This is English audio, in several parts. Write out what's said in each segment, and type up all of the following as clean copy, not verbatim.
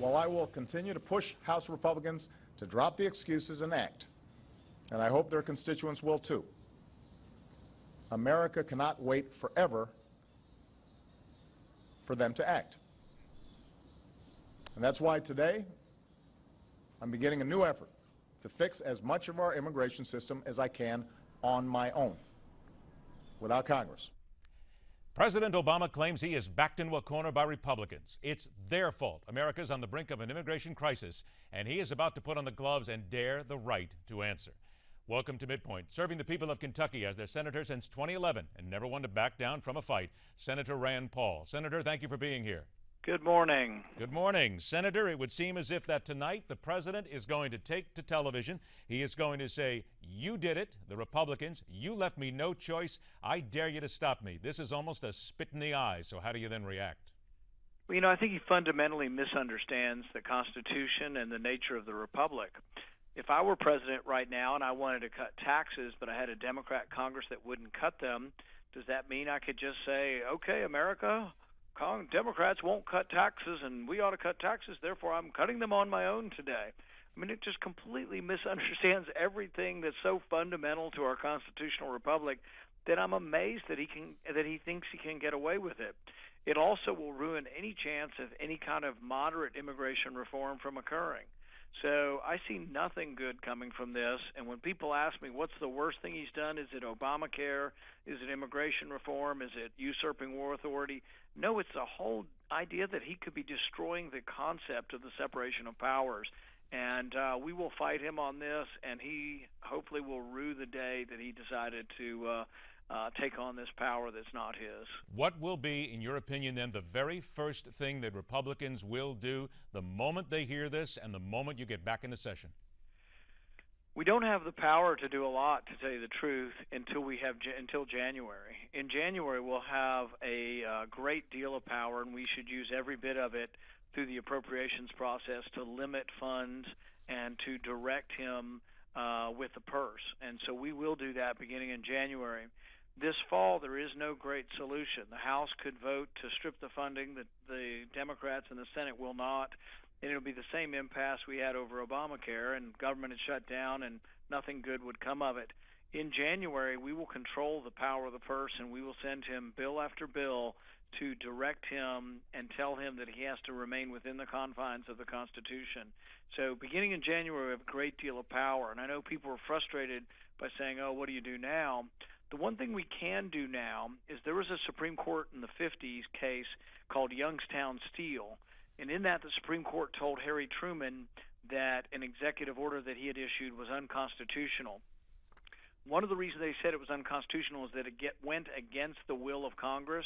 while I will continue to push House Republicans to drop the excuses and act, and I hope their constituents will too, America cannot wait forever for them to act. And that's why today I'm beginning a new effort to fix as much of our immigration system as I can on my own, without Congress. President Obama claims he is backed into a corner by Republicans. It's their fault. America's on the brink of an immigration crisis, and he is about to put on the gloves and dare the right to answer. Welcome to MidPoint, serving the people of Kentucky as their senator since 2011 and never one to back down from a fight, Senator Rand Paul. Senator, thank you for being here. Good morning. Good morning. Senator, it would seem as if that tonight the president is going to take to television. He is going to say, you did it, the Republicans. You left me no choice. I dare you to stop me. This is almost a spit in the eye. So how do you then react? Well, I think he fundamentally misunderstands the Constitution and the nature of the Republic. If I were president right now and I wanted to cut taxes, but I had a Democrat Congress that wouldn't cut them, does that mean I could just say, okay, America, Democrats won't cut taxes and we ought to cut taxes, therefore I'm cutting them on my own today? I mean, it just completely misunderstands everything that's so fundamental to our constitutional republic that I'm amazed that he thinks he can get away with it. It also will ruin any chance of any kind of moderate immigration reform from occurring. So I see nothing good coming from this. And when people ask me what's the worst thing he's done, is it Obamacare? Is it immigration reform? Is it usurping war authority? No, it's the whole idea that he could be destroying the concept of the separation of powers. And we will fight him on this, and he hopefully will rue the day that he decided to take on this power that's not his. What will be, in your opinion, then, the very first thing that Republicans will do the moment they hear this and the moment you get back into session? We don't have the power to do a lot, to tell you the truth, until January. In January, we'll have a great deal of power, and we should use every bit of it through the appropriations process to limit funds and to direct him with the purse. And so we will do that beginning in January. This fall, there is no great solution. The House could vote to strip the funding. The Democrats and the Senate will not. And it'll be the same impasse we had over Obamacare, and government is shut down, and nothing good would come of it. In January, we will control the power of the purse, and we will send him bill after bill to direct him and tell him that he has to remain within the confines of the Constitution. So beginning in January, we have a great deal of power. And I know people are frustrated by saying, oh, what do you do now? The one thing we can do now is there was a Supreme Court in the 50s case called Youngstown Steel. And in that, the Supreme Court told Harry Truman that an executive order that he had issued was unconstitutional. One of the reasons they said it was unconstitutional is that it went against the will of Congress.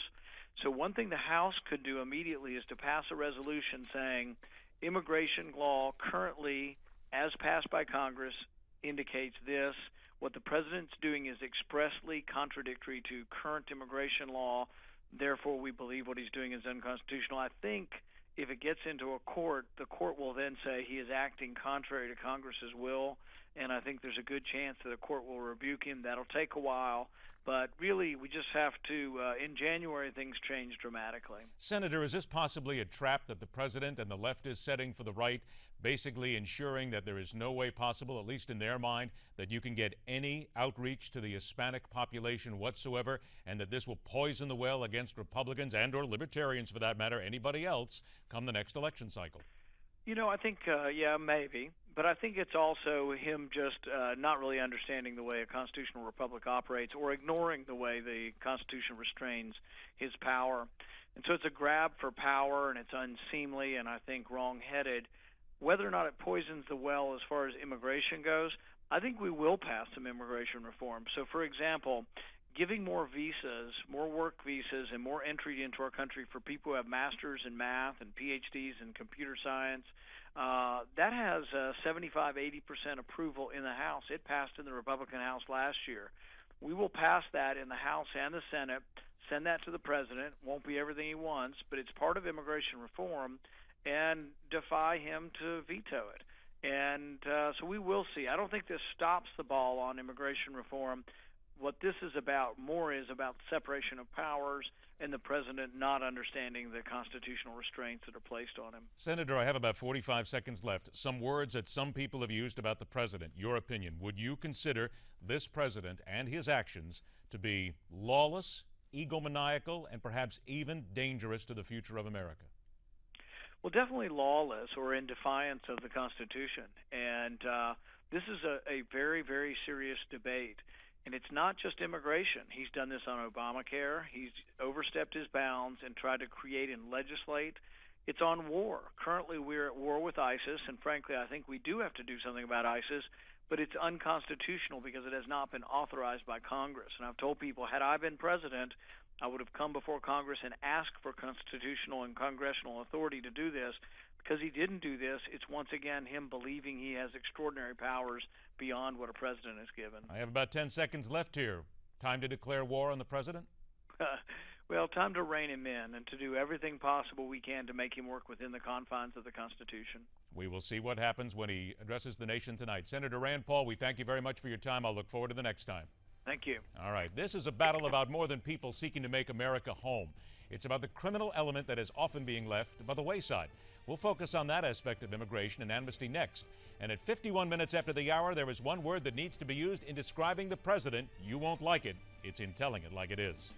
So one thing the House could do immediately is to pass a resolution saying immigration law currently, as passed by Congress, indicates this. What the president's doing is expressly contradictory to current immigration law. Therefore, we believe what he's doing is unconstitutional. I think if it gets into a court, the court will then say he is acting contrary to Congress's will, and I think there's a good chance that the court will rebuke him. That'll take a while, but really we just have to, in January, things change dramatically. Senator, is this possibly a trap that the president and the left is setting for the right, basically ensuring that there is no way possible, at least in their mind, that you can get any outreach to the Hispanic population whatsoever, and that this will poison the well against Republicans and or libertarians, for that matter, anybody else, come the next election cycle? I think, yeah, maybe. But I think it's also him just not really understanding the way a constitutional republic operates, or ignoring the way the Constitution restrains his power. And so it's a grab for power, and it's unseemly and I think wrong-headed. Whether or not it poisons the well as far as immigration goes, I think we will pass some immigration reform. So, for example, giving more visas, more work visas, and more entry into our country for people who have masters in math and PhDs in computer science, that has 75–80% approval in the House. It passed in the Republican House last year. We will pass that in the House and the Senate, send that to the president. Won't be everything he wants, but it's part of immigration reform, and defy him to veto it. And so we will see. I don't think this stops the ball on immigration reform. what this is about more is about separation of powers and the president not understanding the constitutional restraints that are placed on him. Senator, I have about 45 seconds left. Some words that some people have used about the president. Your opinion. Would you consider this president and his actions to be lawless, egomaniacal, and perhaps even dangerous to the future of America? Well, definitely lawless or in defiance of the Constitution. And this is a very, very serious debate. And it's not just immigration. He's done this on Obamacare. He's overstepped his bounds and tried to create and legislate. It's on war. Currently, we're at war with ISIS, and frankly, I think we do have to do something about ISIS, but it's unconstitutional because it has not been authorized by Congress. And I've told people, had I been president, I would have come before Congress and asked for constitutional and congressional authority to do this. Because he didn't do this, it's once again him believing he has extraordinary powers beyond what a president is given. I have about 10 seconds left here. Time to declare war on the president? Well, time to rein him in and to do everything possible we can to make him work within the confines of the Constitution. We will see what happens when he addresses the nation tonight. Senator Rand Paul, we thank you very much for your time. I'll look forward to the next time. Thank you. All right. This is a battle about more than people seeking to make America home. It's about the criminal element that is often being left by the wayside. We'll focus on that aspect of immigration and amnesty next. And at 51 minutes after the hour, there is one word that needs to be used in describing the president. You won't like it. It's in telling it like it is.